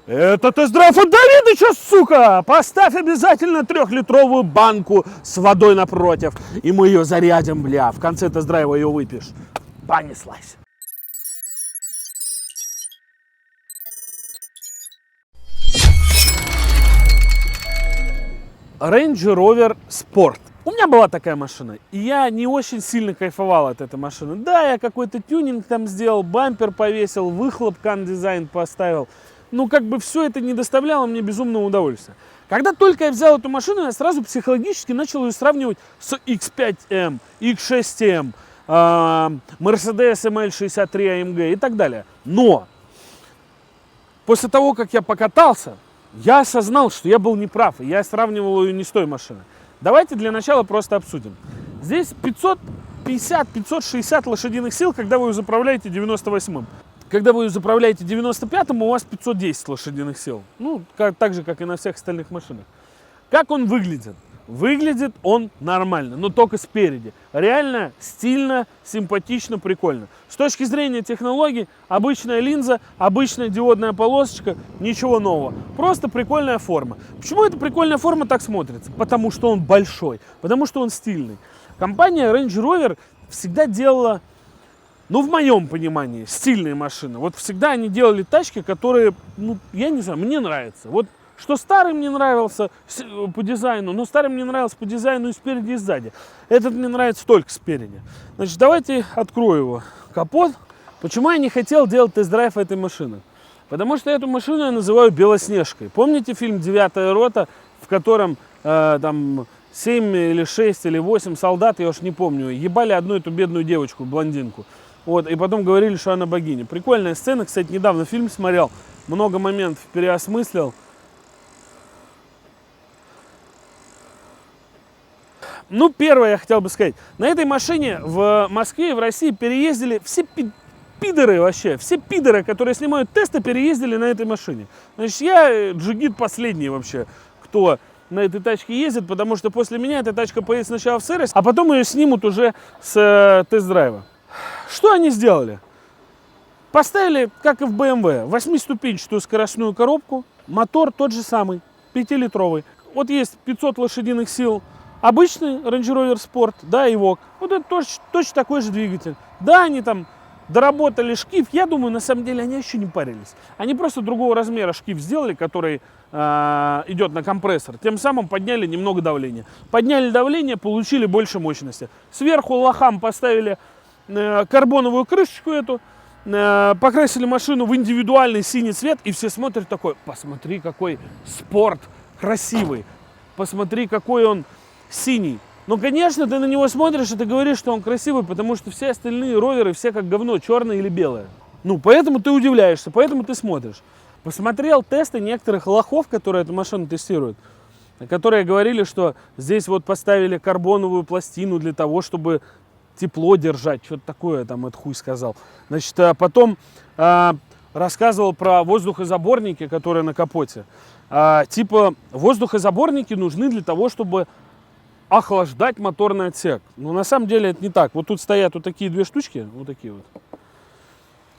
Это тест-драйв от Давидыча, сука! Поставь обязательно 3-литровую банку с водой напротив, и мы ее зарядим, бля. В конце тест-драйва ее выпьешь. Понеслась. Range Rover Sport. У меня была такая машина, и я не очень сильно кайфовал от этой машины. Да, я какой-то тюнинг там сделал, бампер повесил, выхлоп кан-дизайн поставил. Ну, как бы все это не доставляло мне безумного удовольствия. Когда только я взял эту машину, я сразу психологически начал ее сравнивать с X5M, X6M, Mercedes ML63 AMG и так далее. Но после того, как я покатался, я осознал, что я был неправ, и я сравнивал ее не с той машиной. Давайте для начала просто обсудим. Здесь 550-560 лошадиных сил, когда вы ее заправляете 98-м. Когда вы ее заправляете 95-м, у вас 510 лошадиных сил. Ну, так же, как и на всех остальных машинах. Как он выглядит? Выглядит он нормально, но только спереди. Реально стильно, симпатично, прикольно. С точки зрения технологий, обычная линза, обычная диодная полосочка, ничего нового. Просто прикольная форма. Почему эта прикольная форма так смотрится? Потому что он большой, потому что он стильный. Компания Range Rover всегда делала, ну, в моем понимании, стильные машины. Вот всегда они делали тачки, которые, ну, я не знаю, мне нравятся. Вот что старый мне нравился по дизайну, но старый мне нравился по дизайну и спереди, и сзади. Этот мне нравится только спереди. Значит, давайте открою его капот. Почему я не хотел делать тест-драйв этой машины? Потому что эту машину я называю Белоснежкой. Помните фильм «Девятая рота», в котором там 7 или 6 или 8 солдат, я уж не помню, ебали одну эту бедную девочку, блондинку. Вот, и потом говорили, что она богиня. Прикольная сцена, кстати, недавно фильм смотрел, много моментов переосмыслил. Ну, первое я хотел бы сказать. На этой машине в Москве и в России переездили все пидоры вообще. Все пидоры, которые снимают тесты, переездили на этой машине. Значит, я джигит последний вообще, кто на этой тачке ездит, потому что после меня эта тачка поедет сначала в сервис, а потом ее снимут уже с тест-драйва. Что они сделали? Поставили, как и в BMW, 8-ступенчатую скоростную коробку, мотор тот же самый, 5-литровый. Вот есть 500 лошадиных сил, обычный Range Rover Sport, да, Evoque. Вот это точно такой же двигатель. Да, они там доработали шкив, я думаю, на самом деле они еще не парились. Они просто другого размера шкив сделали, который идет на компрессор. Тем самым подняли немного давления. Подняли давление, получили больше мощности. Сверху лохам поставили карбоновую крышечку эту, покрасили машину в индивидуальный синий цвет, и все смотрят такой: посмотри, какой спорт красивый, посмотри, какой он синий. Ну, конечно, ты на него смотришь, и ты говоришь, что он красивый, потому что все остальные роверы все как говно, черное или белое. Ну, поэтому ты удивляешься, поэтому ты смотришь. Посмотрел тесты некоторых лохов, которые эту машину тестируют, которые говорили, что здесь вот поставили карбоновую пластину для того, чтобы тепло держать, что-то такое там этот хуй сказал. Значит, потом рассказывал про воздухозаборники, которые на капоте. Типа, воздухозаборники нужны для того, чтобы охлаждать моторный отсек. Но на самом деле это не так. Вот тут стоят вот такие две штучки, вот такие вот.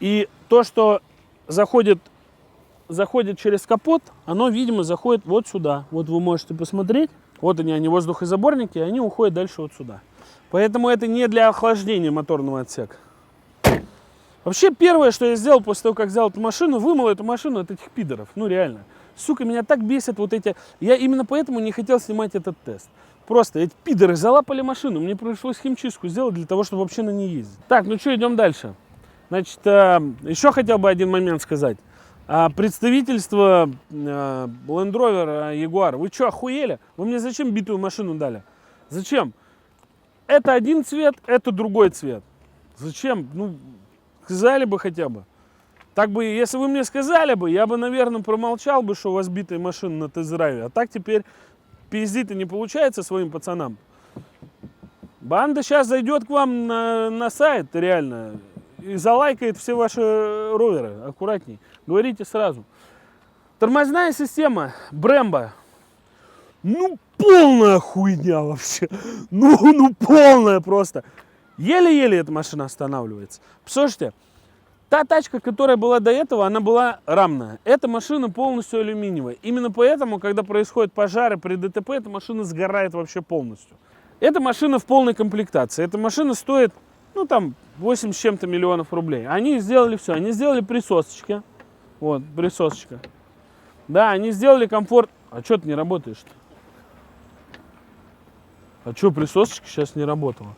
И то, что заходит через капот, оно, видимо, заходит вот сюда. Вот вы можете посмотреть. Вот они воздухозаборники, и они уходят дальше вот сюда. Поэтому это не для охлаждения моторного отсека. Вообще, первое, что я сделал после того, как взял эту машину, вымыл эту машину от этих пидоров. Ну, реально. Сука, меня так бесят вот эти... Я именно поэтому не хотел снимать этот тест. Просто эти пидоры залапали машину. Мне пришлось химчистку сделать для того, чтобы вообще на ней ездить. Так, ну что, идем дальше. Значит, еще хотел бы один момент сказать. Представительство Land Rover, Jaguar. Вы что, охуели? Вы мне зачем битую машину дали? Зачем? Это один цвет, это другой цвет. Зачем? Ну, сказали бы хотя бы. Так бы, если вы мне сказали бы, я бы, наверное, промолчал бы, что у вас битая машина на тест-драйве. А так теперь пиздить-то не получается своим пацанам. Банда сейчас зайдет к вам на сайт, реально, и залайкает все ваши роверы. Аккуратней. Говорите сразу. Тормозная система Brembo. Ну, полная хуйня вообще. Ну, полная просто. Еле-еле эта машина останавливается. Послушайте, Та тачка, которая была до этого, она была рамная. Эта машина полностью алюминиевая. Именно поэтому, когда происходят пожары при ДТП, эта машина сгорает вообще полностью. Эта машина в полной комплектации. Эта машина стоит, ну там, 8 с чем-то миллионов рублей. Они сделали все. Они сделали присосочки. Вот, присосочка. Да, они сделали комфорт. А что ты не работаешь-то? А что присосочка сейчас не работала?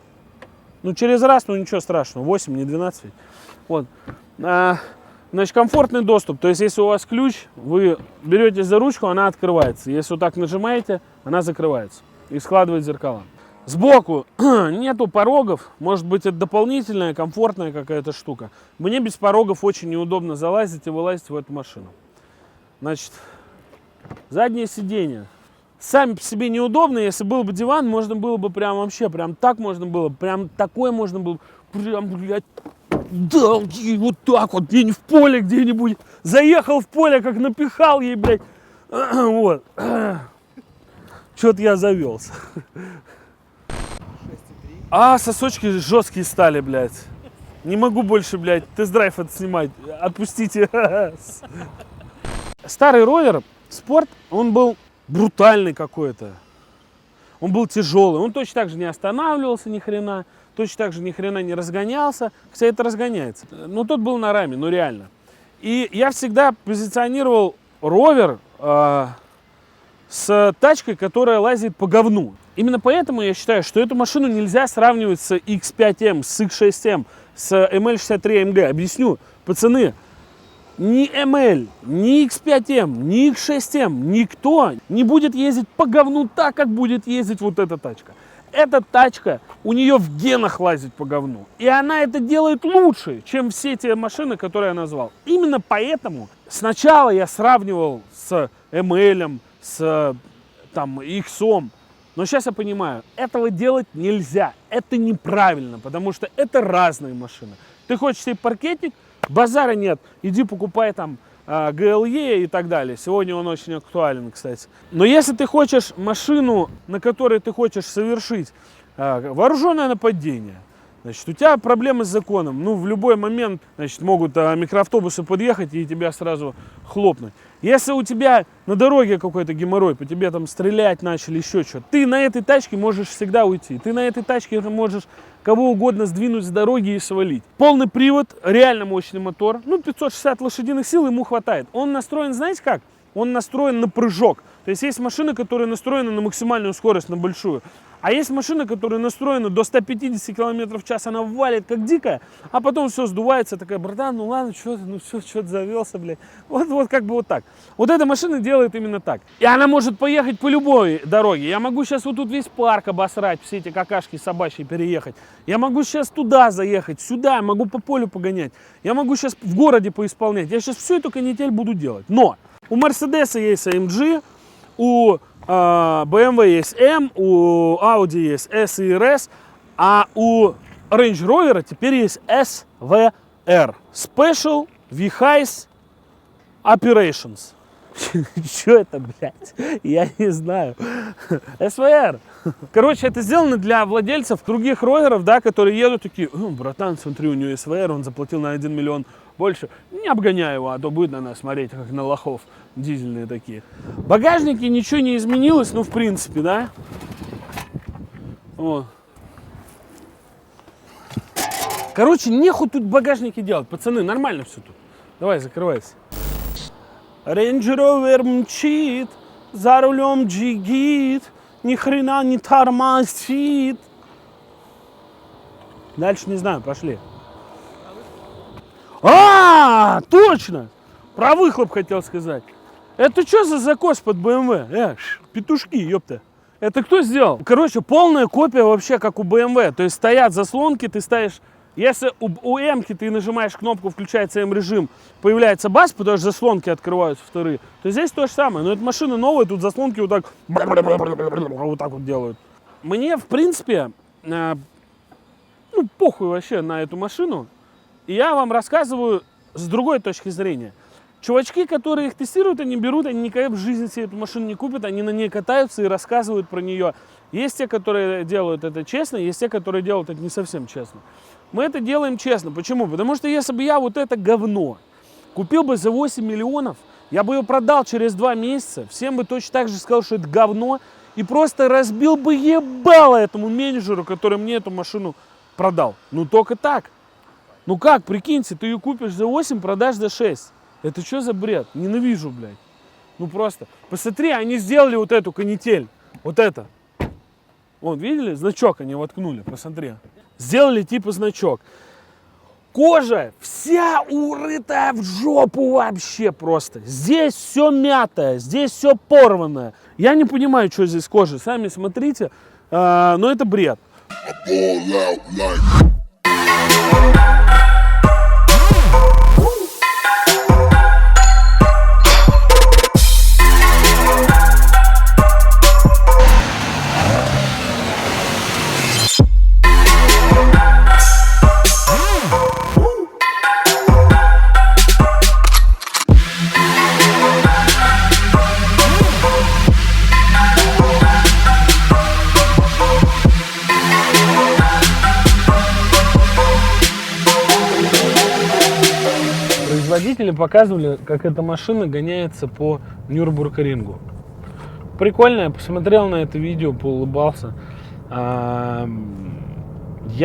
Ну, через раз, ну ничего страшного. 8, не 12 ведь. Вот. Значит, комфортный доступ. То есть, если у вас ключ, вы берете за ручку, она открывается. Если вот так нажимаете, она закрывается. И складывает зеркала. Сбоку нету порогов. Может быть, это дополнительная, комфортная какая-то штука. Мне без порогов очень неудобно залазить и вылазить в эту машину. Значит, заднее сиденье. Сами по себе неудобно. Если был бы диван, можно было бы прям вообще, прям так можно было. Прям такое можно было. Прям, блядь, да, вот так вот, где-нибудь в поле где-нибудь. Заехал в поле, как напихал ей, блядь. Вот. Что-то я завелся. А, сосочки жесткие стали, блядь. Не могу больше, блядь, тест-драйв отснимать. Отпустите. Старый ровер, спорт, он был брутальный какой-то. Он был тяжелый. Он точно так же не останавливался ни хрена. Точно так же ни хрена не разгонялся. Хотя это разгоняется. Но тот был на раме, ну реально. И я всегда позиционировал ровер с тачкой, которая лазит по говну. Именно поэтому я считаю, что эту машину нельзя сравнивать с X5M, с X6M, с ML63AMG. Объясню. Пацаны, ни ML, ни X5M, ни X6M, никто не будет ездить по говну так, как будет ездить вот эта тачка. Эта тачка, у нее в генах лазить по говну. И она это делает лучше, чем все те машины, которые я назвал. Именно поэтому сначала я сравнивал с ML, с там, X. Но сейчас я понимаю, этого делать нельзя. Это неправильно, потому что это разные машины. Ты хочешь себе паркетник, базара нет. Иди покупай там GLE и так далее. Сегодня он очень актуален, кстати. Но если ты хочешь машину, на которой ты хочешь совершить вооруженное нападение, значит, у тебя проблемы с законом. Ну, в любой момент, значит, могут микроавтобусы подъехать и тебя сразу хлопнуть. Если у тебя на дороге какой-то геморрой, по тебе там стрелять начали, еще что-то, ты на этой тачке можешь всегда уйти. Ты на этой тачке можешь кого угодно сдвинуть с дороги и свалить. Полный привод, реально мощный мотор. Ну, 560 лошадиных сил ему хватает. Он настроен, знаете как? Он настроен на прыжок. То есть есть машины, которые настроены на максимальную скорость, на большую. А есть машина, которая настроена до 150 км в час, она валит как дикая, а потом все сдувается, такая, братан, ну ладно, что ты, ну все, что-то завелся, блядь. Вот как бы вот так. Вот эта машина делает именно так. И она может поехать по любой дороге. Я могу сейчас вот тут весь парк обосрать, все эти какашки собачьи переехать. Я могу сейчас туда заехать, сюда, я могу по полю погонять. Я могу сейчас в городе поисполнять. Я сейчас всю эту канитель буду делать. Но у Мерседеса есть AMG, у BMW есть M, у Audi есть S и RS, а у Range Rover теперь есть SVR. Special Vehicle Operations. Что это, блядь? Я не знаю. SVR. Короче, это сделано для владельцев других роверов, да, которые едут такие, братан, смотри, у него SVR, он заплатил на 1 миллион больше. Не обгоняй его, а то будет на нас смотреть, как на лохов. Дизельные такие. Багажники ничего не изменилось, ну, в принципе, да. Вот. Короче, нехуй тут багажники делать. Пацаны, нормально все тут. Давай, закрывайся. Range Rover мчит, за рулем джигит, ни хрена не тормозит. Дальше не знаю, пошли. А, точно! Про выхлоп хотел сказать. Это что за закос под BMW? Петушки, ёпта. Это кто сделал? Короче, полная копия вообще, как у BMW. То есть стоят заслонки, ты ставишь... Если у М-ки ты нажимаешь кнопку, включается М-режим, появляется бас, потому что заслонки открываются вторые, то здесь то же самое. Но это машина новая, тут заслонки вот так... Вот так вот делают. Мне, в принципе, ну, похуй вообще на эту машину. И я вам рассказываю с другой точки зрения. Чувачки, которые их тестируют, они берут, они никогда в жизни себе эту машину не купят, они на ней катаются и рассказывают про нее. Есть те, которые делают это честно, есть те, которые делают это не совсем честно. Мы это делаем честно. Почему? Потому что если бы я вот это говно купил бы за 8 миллионов, я бы ее продал через 2 месяца, всем бы точно так же сказал, что это говно, и просто разбил бы ебало этому менеджеру, который мне эту машину продал. Ну только так. Ну как, прикиньте, ты ее купишь за 8, продашь за 6. Это что за бред? Ненавижу, блядь. Ну просто. Посмотри, они сделали вот эту канитель. Вот это. Вон, видели? Значок они воткнули, посмотри. Сделали типа значок. Кожа вся урытая в жопу вообще просто. Здесь все мятое, здесь все порванное. Я не понимаю, что здесь кожа. Сами смотрите. Но это бред. Производители показывали, как эта машина гоняется по Нюрнбург-рингу. Прикольно, я посмотрел на это видео, поулыбался. Я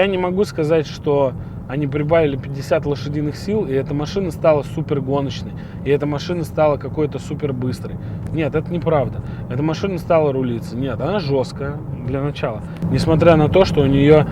не могу сказать, что они прибавили 50 лошадиных сил, и эта машина стала супер гоночной, и эта машина стала какой-то супер быстрой. Нет, это неправда. Эта машина стала рулиться. Нет, она жесткая для начала. Несмотря на то, что у нее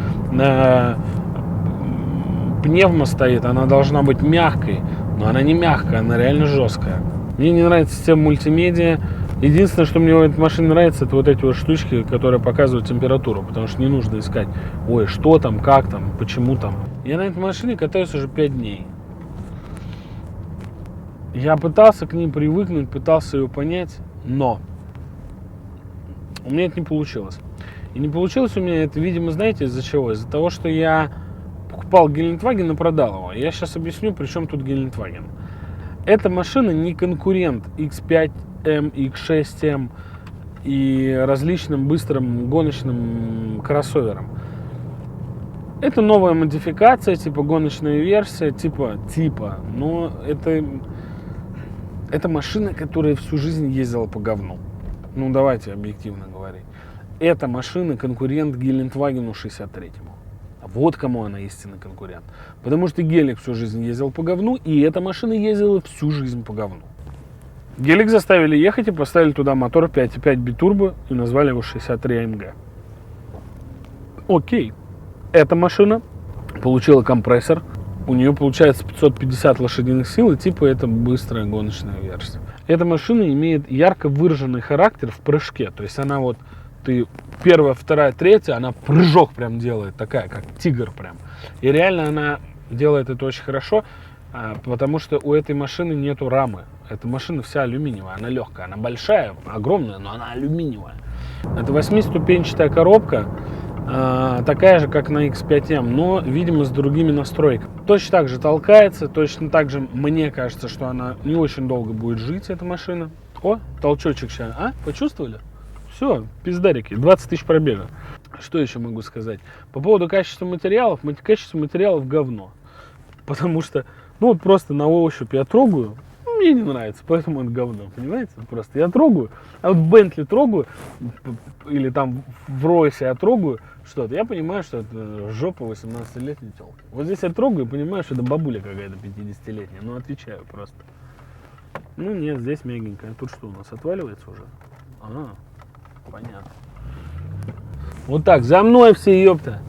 пневма стоит, она должна быть мягкой. Но она не мягкая, она реально жесткая. Мне не нравится система мультимедиа. Единственное, что мне в этой машине нравится, это вот эти вот штучки, которые показывают температуру. Потому что не нужно искать, ой, что там, как там, почему там. Я на этой машине катаюсь уже 5 дней. Я пытался к ней привыкнуть, пытался ее понять, но у меня это не получилось. И не получилось у меня это, видимо, знаете, из-за чего? Из-за того, что я покупал Гелендваген и продал его. Я сейчас объясню, при чем тут Гелендваген. Эта машина не конкурент X5M, X6M и различным быстрым гоночным кроссоверам. Это новая модификация, типа гоночная версия, но это машина, которая всю жизнь ездила по говну. Ну, давайте объективно говорить. Эта машина конкурент Гелендвагену 63-му. Вот кому она истинный конкурент. Потому что Гелик всю жизнь ездил по говну, и эта машина ездила всю жизнь по говну. Гелик заставили ехать и поставили туда мотор 5.5 битурбо и назвали его 63 AMG. Окей. Эта машина получила компрессор. У нее получается 550 лошадиных сил, и типа это быстрая гоночная версия. Эта машина имеет ярко выраженный характер в прыжке. То есть она вот, ты первая, вторая, третья, она прыжок прям делает, такая, как тигр прям. И реально она делает это очень хорошо, потому что у этой машины нету рамы. Эта машина вся алюминиевая, она легкая, она большая, огромная, но она алюминиевая. Это 8-ступенчатая коробка, такая же, как на X5M, но, видимо, с другими настройками. Точно так же толкается, точно так же, мне кажется, что она не очень долго будет жить, эта машина. О, толчочек сейчас, почувствовали? Все, пиздарики, 20 тысяч пробега. Что еще могу сказать? По поводу качества материалов говно. Потому что, вот просто на ощупь я трогаю, мне не нравится, поэтому это говно, понимаете? Просто я трогаю, а вот в Бентли трогаю, или там в Ройсе я трогаю что-то, я понимаю, что это жопа 18-летней телки. Вот здесь я трогаю и понимаю, что это бабуля какая-то 50-летняя, ну отвечаю просто. Ну нет, здесь мягенькая. Тут что у нас, отваливается уже? Понятно. Вот так, за мной все, ёпта.